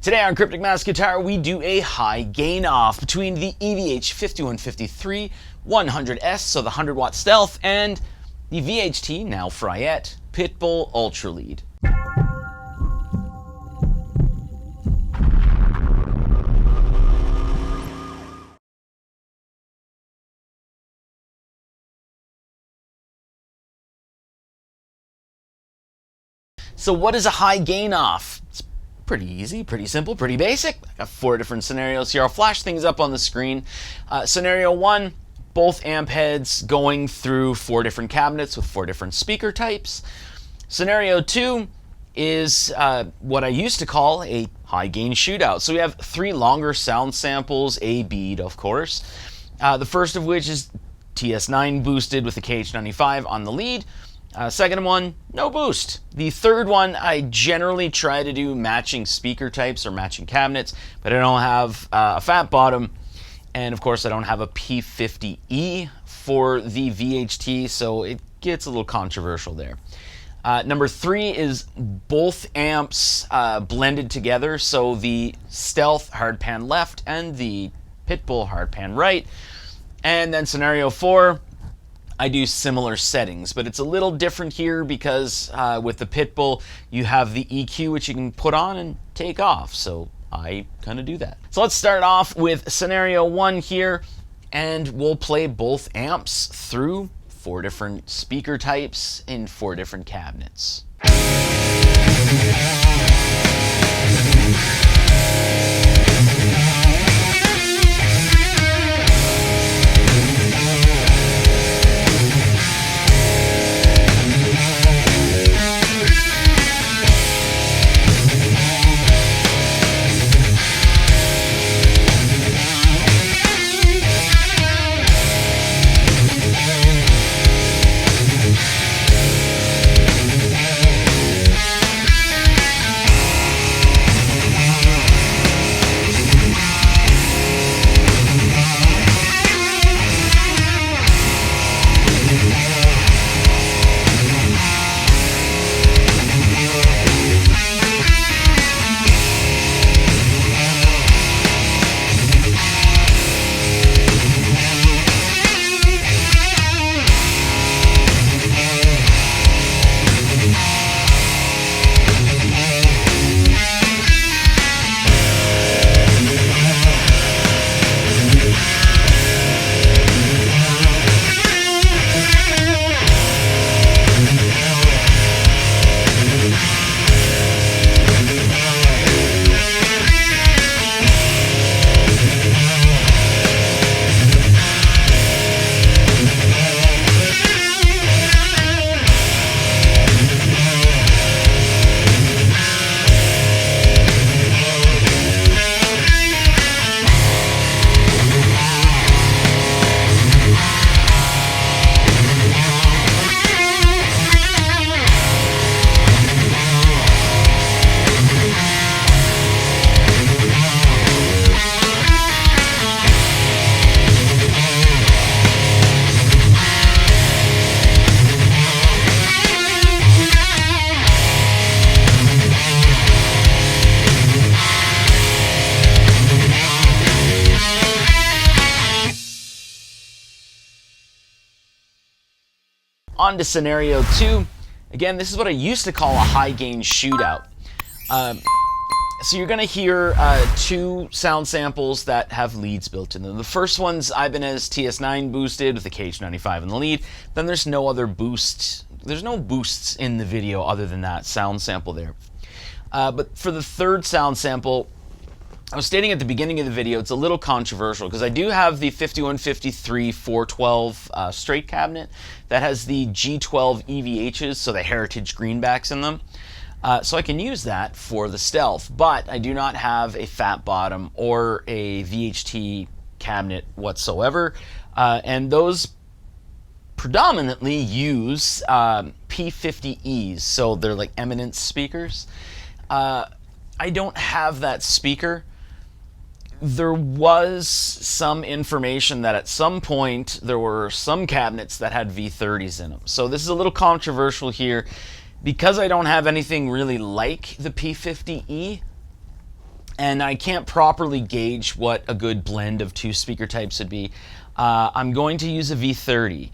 Today on Cryptic Mass Guitar, we do a high gain off between the EVH 5153 100S, so the 100 watt stealth, and the VHT, now Fryette, Pittbull Ultra Lead. So what is a high gain off? It's pretty easy, pretty simple, pretty basic. I got 4 different scenarios here. I'll flash things up on the screen. Scenario 1, both amp heads going through 4 different cabinets with 4 different speaker types. Scenario 2 is what I used to call a high gain shootout. So we have 3 longer sound samples, a bead of course. The first of which is TS9 boosted with the KH95 on the lead. Second one, no boost. The third one, I generally try to do matching speaker types or matching cabinets, but I don't have a fat bottom, and of course I don't have a P50E for the VHT, so it gets a little controversial there. Number 3 is both amps blended together, so the Stealth hard pan left and the Pittbull hard pan right. And then scenario 4, I do similar settings, but it's a little different here because with the Pittbull, you have the EQ, which you can put on and take off. So I kind of do that. So let's start off with scenario 1 here, and we'll play both amps through 4 different speaker types in 4 different cabinets. On to scenario 2. Again, this is what I used to call a high gain shootout. So you're going to hear 2 sound samples that have leads built in them. The first one's Ibanez TS9 boosted with the KH95 in the lead. Then there's no other boost. There's no boosts in the video other than that sound sample there. But for the third sound sample, I was stating at the beginning of the video, it's a little controversial because I do have the 5153 412 straight cabinet that has the G12 EVHs, so the heritage greenbacks in them. So I can use that for the Stealth, but I do not have a fat bottom or a VHT cabinet whatsoever. And those predominantly use P50Es, so they're like Eminence speakers. I don't have that speaker. There was some information that at some point there were some cabinets that had V30s in them. So this is a little controversial here. Because I don't have anything really like the P50E, and I can't properly gauge what a good blend of two speaker types would be. I'm going to use a V30,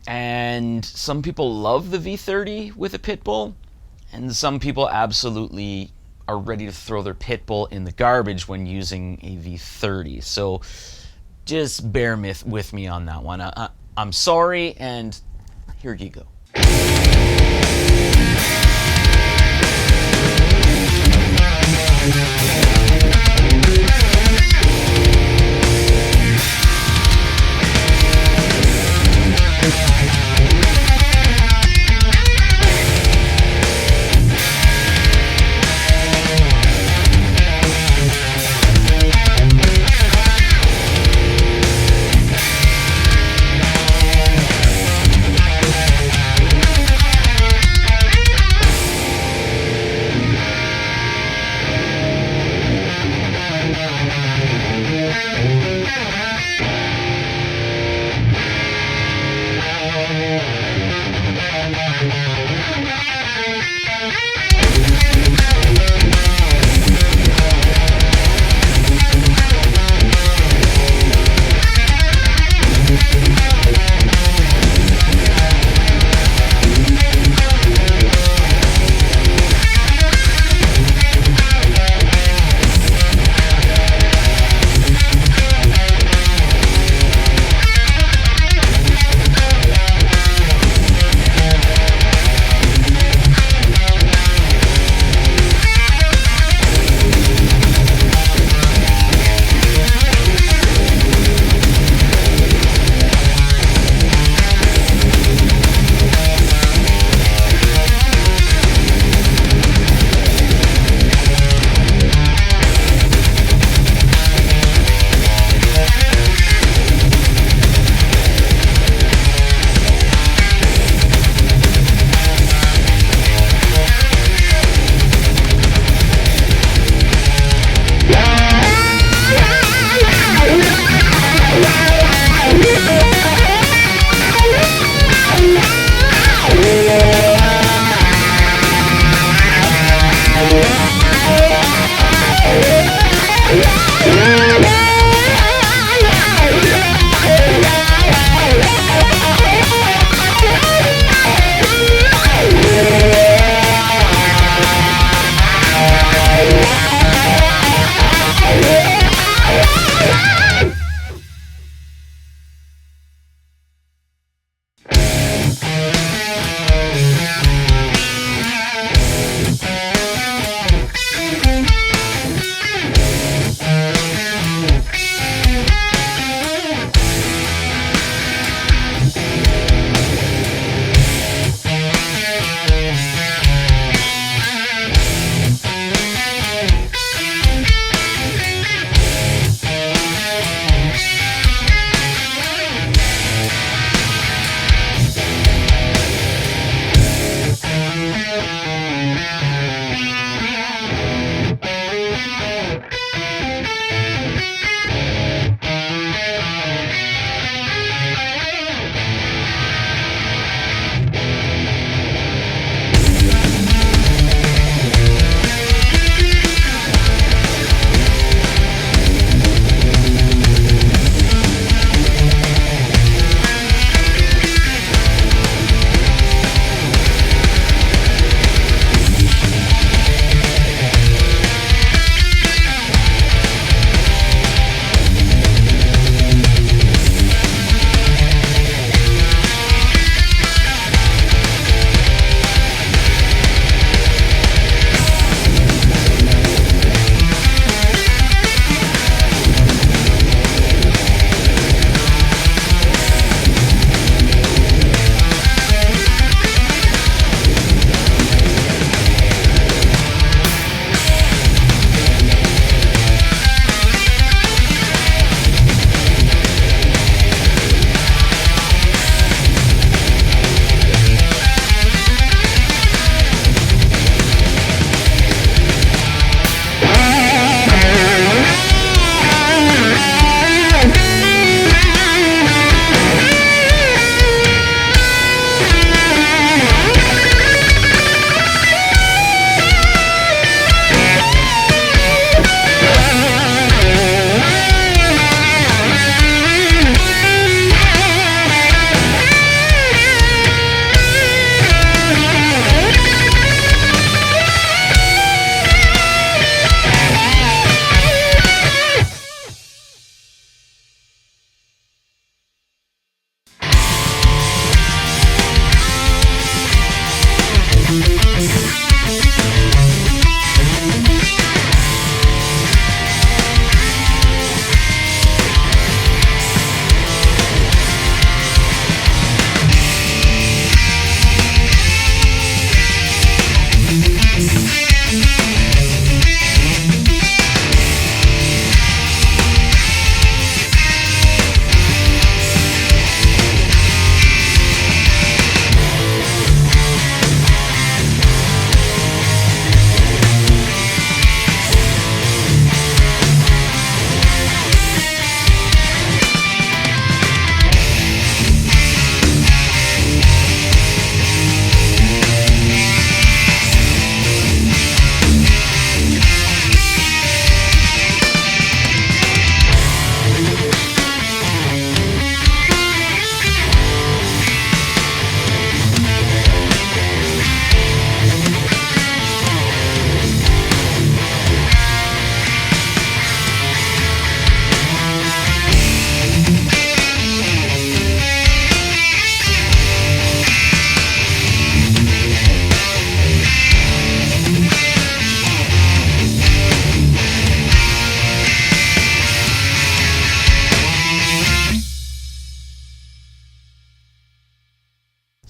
and some people love the V30 with a Pittbull, and some people absolutely are ready to throw their Pittbull in the garbage when using a V30. So just bear with me on that one. I'm sorry, and here you go.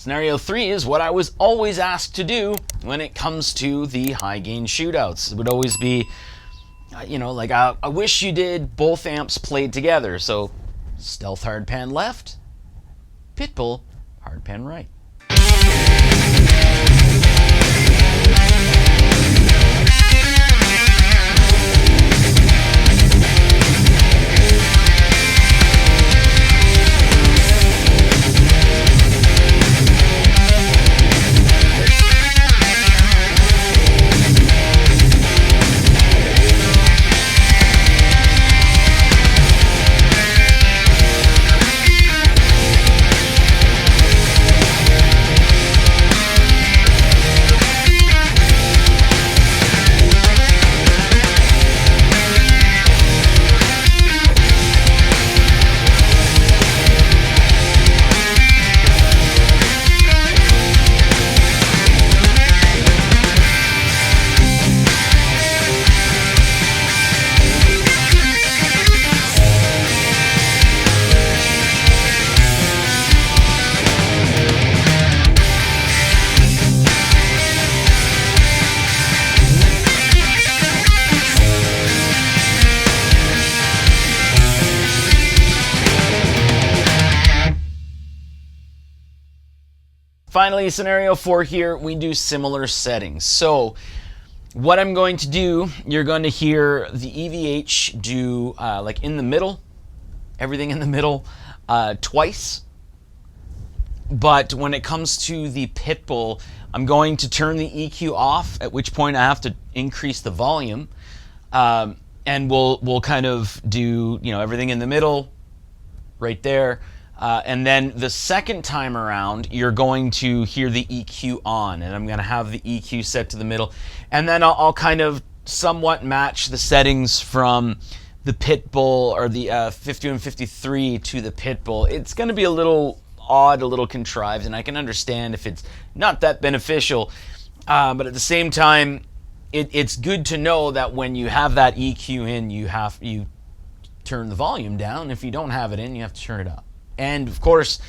Scenario 3 is what I was always asked to do when it comes to the high gain shootouts. It would always be, you know, like I wish you did both amps played together. So stealth hard pan left, Pittbull hard pan right. Finally, scenario 4 here, we do similar settings. So what I'm going to do, you're going to hear the EVH do like in the middle, everything in the middle twice. But when it comes to the Pittbull, I'm going to turn the EQ off, at which point I have to increase the volume. And we'll kind of do, you know, everything in the middle right there. And then the second time around, you're going to hear the EQ on, and I'm going to have the EQ set to the middle. And then I'll kind of somewhat match the settings from the Pittbull or the 5153 to the Pittbull. It's going to be a little odd, a little contrived, and I can understand if it's not that beneficial. But at the same time, it's good to know that when you have that EQ in, you turn the volume down. If you don't have it in, you have to turn it up. And of course,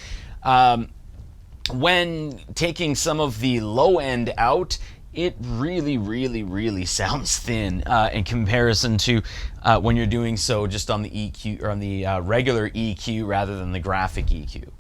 when taking some of the low end out, it really sounds thin in comparison to when you're doing so just on the EQ or on the regular EQ rather than the graphic EQ.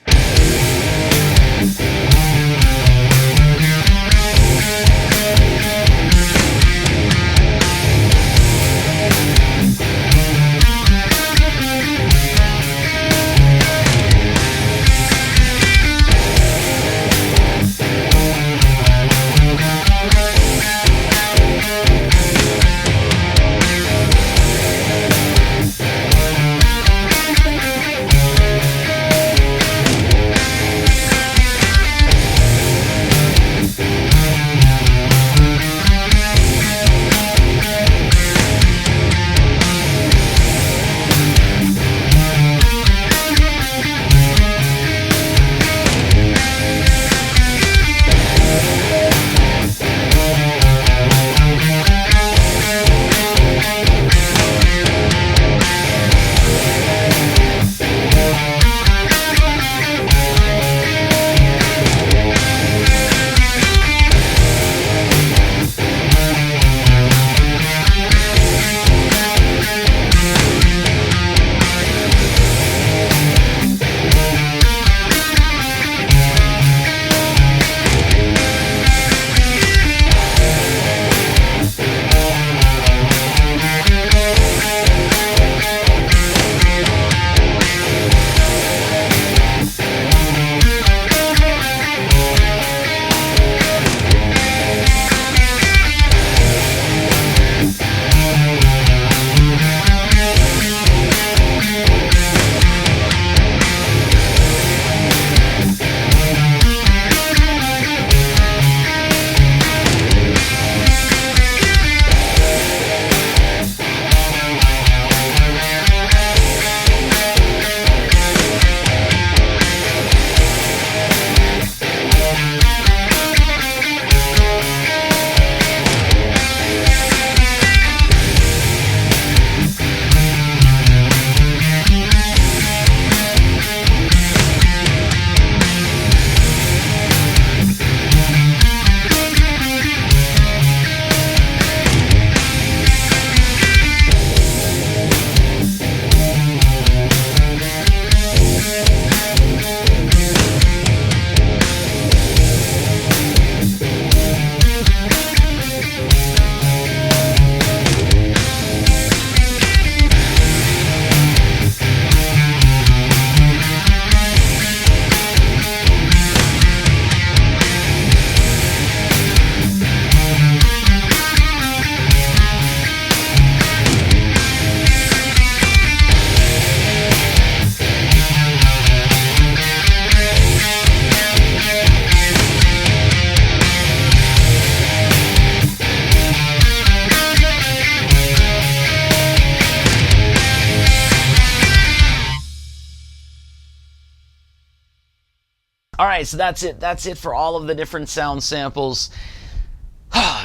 All right, so that's it. That's it for all of the different sound samples.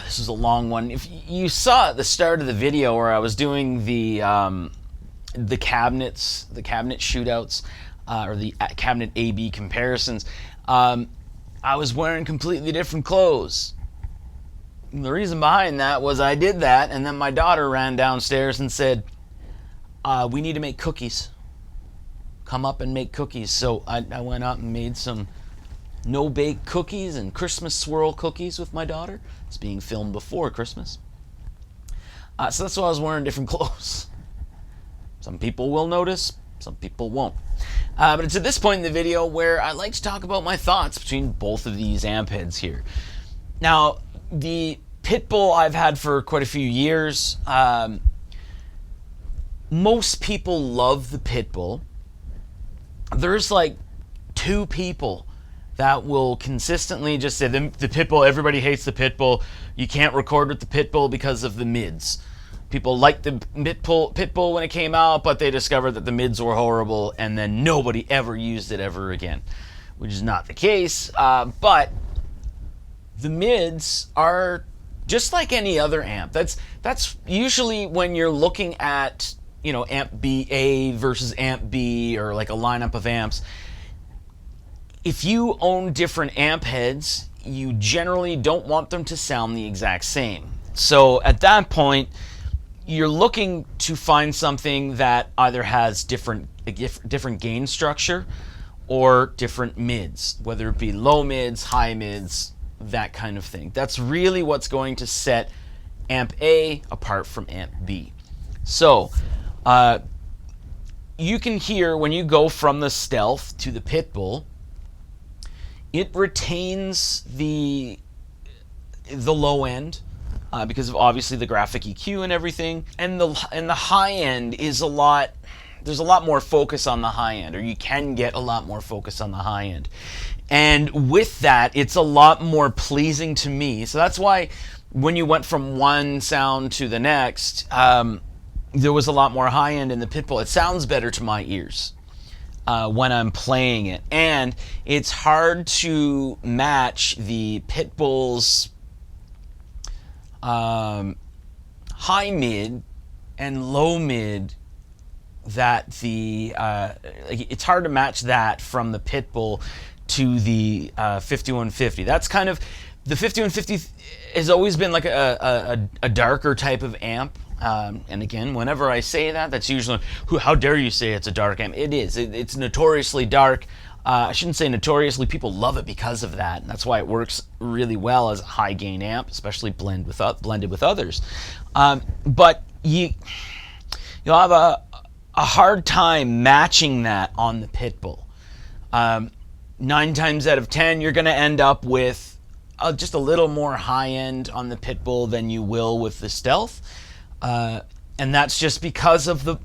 This was a long one. If you saw at the start of the video where I was doing the cabinet shootouts, or the cabinet A/B comparisons, I was wearing completely different clothes. The reason behind that was I did that, and then my daughter ran downstairs and said, we need to make cookies. Come up and make cookies. So I went out and made some no-bake cookies and Christmas swirl cookies with my daughter. It's being filmed before Christmas. So that's why I was wearing different clothes. Some people will notice, some people won't. But it's at this point in the video where I like to talk about my thoughts between both of these amp heads here. Now, the Pittbull I've had for quite a few years. Most people love the Pittbull. There's like 2 people that will consistently just say the Pittbull, everybody hates the Pittbull. You can't record with the Pittbull because of the mids. People liked the Pittbull when it came out, but they discovered that the mids were horrible, and then nobody ever used it ever again, which is not the case. But the mids are just like any other amp. That's usually when you're looking at, you know, amp A versus amp B, or like a lineup of amps. If you own different amp heads, you generally don't want them to sound the exact same. So at that point, you're looking to find something that either has different gain structure or different mids, whether it be low mids, high mids, that kind of thing. That's really what's going to set amp A apart from amp B. So you can hear when you go from the Stealth to the Pittbull, it retains the low end because of obviously the graphic EQ and everything, and the high end is there's a lot more focus on the high end, or you can get a lot more focus on the high end. And with that, it's a lot more pleasing to me. So that's why when you went from one sound to the next, there was a lot more high end in the Pittbull. It sounds better to my ears when I'm playing it. And it's hard to match the Pittbull's high mid and low mid, that it's hard to match that from the Pittbull to the 5150. That's kind of, the 5150 has always been like a darker type of amp. And again, whenever I say that, that's usually, how dare you say it's a dark amp? It is. It's notoriously dark. I shouldn't say notoriously. People love it because of that. And that's why it works really well as a high gain amp, especially blended with others. But you'll have a hard time matching that on the Pittbull. 9 times out of 10, you're going to end up with just a little more high end on the Pittbull than you will with the Stealth. And that's just because of the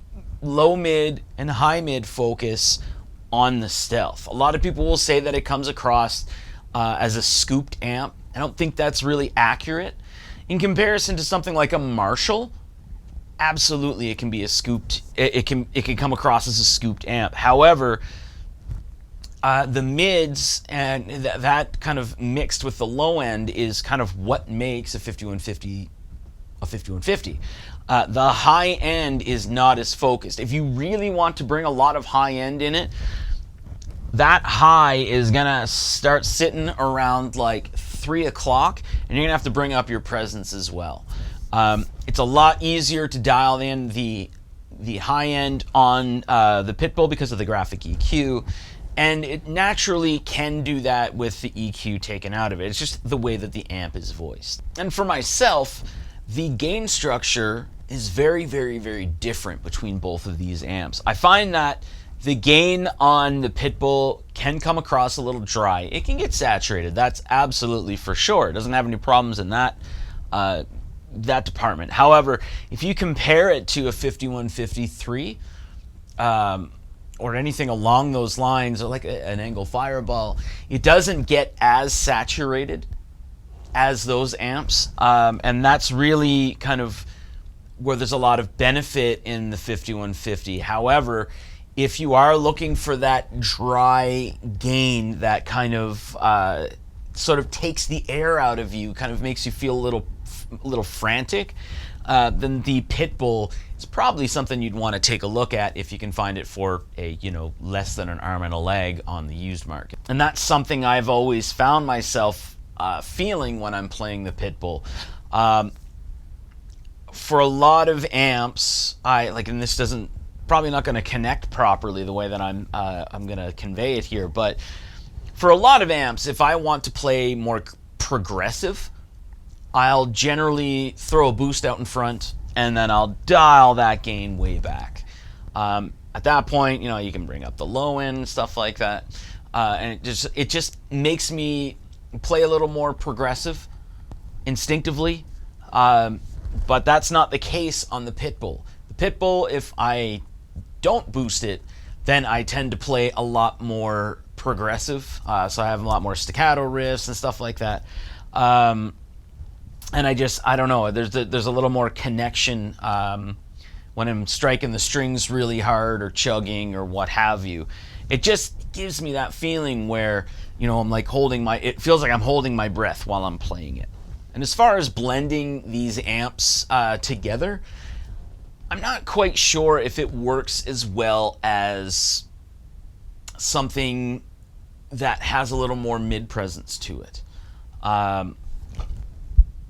low mid and high mid focus on the Stealth. A lot of people will say that it comes across as a scooped amp. I don't think that's really accurate. In comparison to something like a Marshall, absolutely it can be a scooped, it can come across as a scooped amp. However, the mids and that kind of mixed with the low end is kind of what makes a 5150 a 5150. The high end is not as focused. If you really want to bring a lot of high end in it, that high is gonna start sitting around like 3 o'clock, and you're gonna have to bring up your presence as well. It's a lot easier to dial in the high end on the Pittbull because of the graphic EQ, and it naturally can do that with the EQ taken out of it. It's just the way that the amp is voiced. And for myself, the gain structure is very, very, very different between both of these amps. I find that the gain on the Pittbull can come across a little dry. It can get saturated, that's absolutely for sure. It doesn't have any problems in that department. However, if you compare it to a 5153 or anything along those lines, or like an Angle Fireball, it doesn't get as saturated as those amps, and that's really kind of where there's a lot of benefit in the 5150. However, if you are looking for that dry gain that kind of sort of takes the air out of you, kind of makes you feel a little frantic, then the Pittbull is probably something you'd want to take a look at if you can find it for a, less than an arm and a leg on the used market. And that's something I've always found myself feeling when I'm playing the Pittbull. For a lot of amps, and this doesn't probably not going to connect properly the way that I'm going to convey it here, but for a lot of amps, if I want to play more progressive, I'll generally throw a boost out in front, and then I'll dial that gain way back. At that point, you can bring up the low end and stuff like that, and it just makes me play a little more progressive instinctively. But that's not the case on the Pittbull. The Pittbull, if I don't boost it, then I tend to play a lot more progressive. So I have a lot more staccato riffs and stuff like that. And I don't know, there's a little more connection when I'm striking the strings really hard or chugging or what have you. It just gives me that feeling where, I'm like it feels like I'm holding my breath while I'm playing it. And as far as blending these amps together, I'm not quite sure if it works as well as something that has a little more mid presence to it.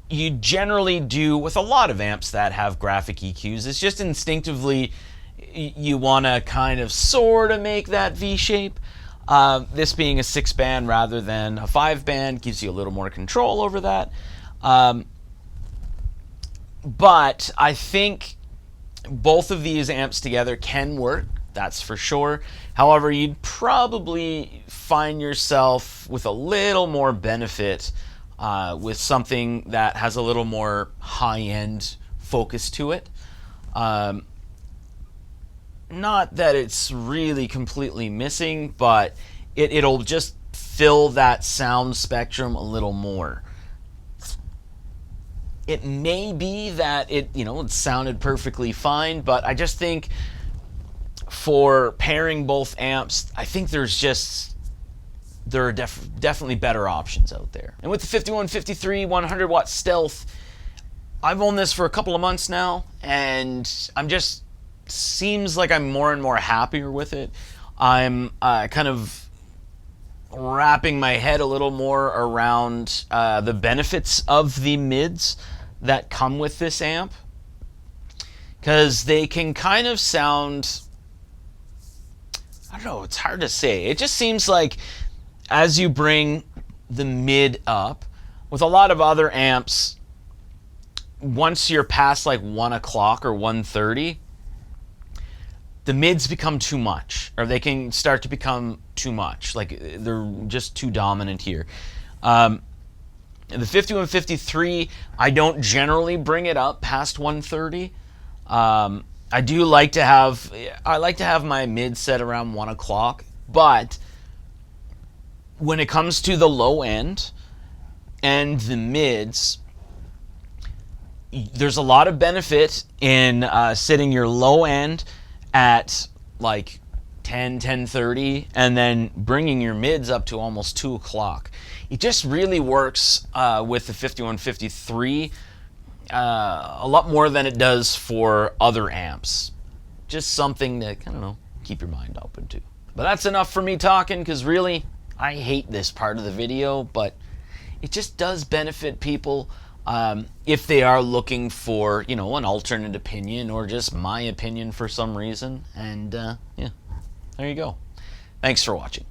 You generally do with a lot of amps that have graphic EQs. It's just instinctively you want to kind of sort of make that V shape. This being a 6-band rather than a 5-band gives you a little more control over that. But I think both of these amps together can work, that's for sure. However, you'd probably find yourself with a little more benefit with something that has a little more high-end focus to it. Not that it's really completely missing, but it'll just fill that sound spectrum a little more. It may be that it sounded perfectly fine, but I just think for pairing both amps, I think there are definitely better options out there. And with the 5153 100 watt Stealth, I've owned this for a couple of months now, and seems like I'm more and more happier with it. I'm kind of wrapping my head a little more around the benefits of the mids that come with this amp, because they can kind of sound, I don't know, it's hard to say. It just seems like as you bring the mid up, with a lot of other amps, once you're past like 1 o'clock or 1:30, the mids become too much, or they can start to become too much. Like they're just too dominant here. The 5153, I don't generally bring it up past 1:30. I like to have my mid set around 1 o'clock, but when it comes to the low end and the mids, there's a lot of benefit in sitting your low end at like 10:30 and then bringing your mids up to almost 2 o'clock. It just really works with the 5153 a lot more than it does for other amps. Just something to, keep your mind open to. But that's enough for me talking, because really, I hate this part of the video, but it just does benefit people if they are looking for, an alternate opinion or just my opinion for some reason. And yeah, there you go. Thanks for watching.